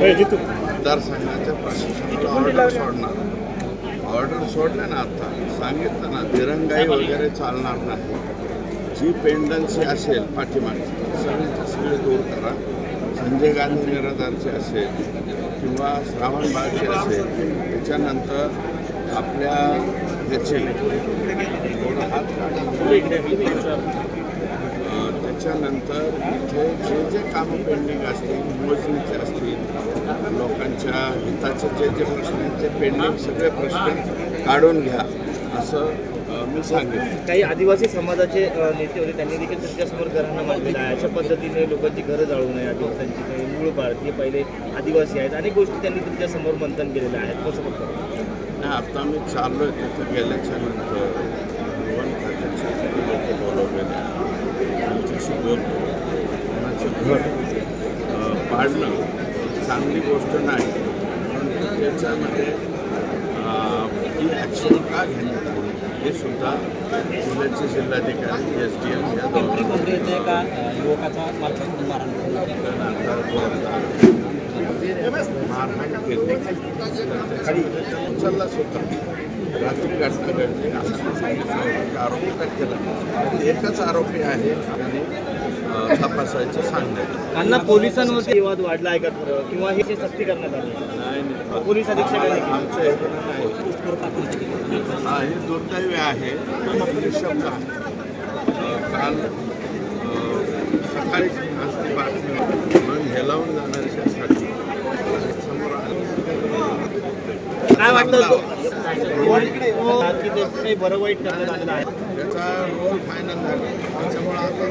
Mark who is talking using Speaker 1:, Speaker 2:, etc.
Speaker 1: मतदारसंघाच्या प्रशासनाला ऑर्डर सोडणार. ऑर्डर सोडले ना, आता सांगितलं ना, दिरंगाई वगैरे चालणार नाही. जी पेंडन्सी असेल पाठीमागची सगळे दूर करा. संजय गांधी निराधारचे असेल किंवा श्रावण बाळचे असेल, त्याच्यानंतर आपल्या ह्याचे त्याच्यानंतर इथे जे कामं पेंडिंग असतील, मोजणीचे असतील, लोकांच्या हिताचे जे प्रश्न आहेत ते पेंडिंग सगळे प्रश्न काढून घ्या असं मी सांगितलं.
Speaker 2: काही आदिवासी समाजाचे नेते होते, त्यांनी देखील तुमच्यासमोर घराणं मांडलेलं आहे. अशा पद्धतीने लोकांची घरं जाळू नये, आदिवासींची काही मूळ भारतीय पहिले आदिवासी आहेत, अनेक गोष्टी त्यांनी तुमच्यासमोर मंथन केलेलं आहे. कसं बघतो?
Speaker 1: नाही, आता मी चाललो आहे तिथं गेल्याच्या नंतर वन खात्याचे लोक बोलवलेले त्यांच्याशी बोलतो. कोणाचं घर पाडणं चांगली गोष्ट नाही, परंतु त्याच्यामध्ये ही ॲक्शन का घेण्यात आली हे सुद्धा जिल्ह्याचे जिल्हाधिकारी SDM या मारहाण केली उचललाच होता. रात्री घटना घडली आरोपी काय केला, एकच आरोपी आहे आणि तपासायचं सांगण्यात.
Speaker 2: त्यांना पोलिसांवरती विवाद वाढला आहे का थोडं, किंवा हे सक्ती करण्यात आली?
Speaker 1: नाही,
Speaker 2: पोलीस अधीक्षकांनी
Speaker 1: आमचं हे नाही. हा, हे दुर्दैवी आहे. शब्द काल सकाळी असते बातमी म्हणून हेलावून जाणाऱ्यासाठी समोर
Speaker 2: काय वाटतं की ते काही बरं वाईट करण्यात आलेलं आहे?
Speaker 1: त्याचा रोल फायनल झाला, त्याच्यामुळे आता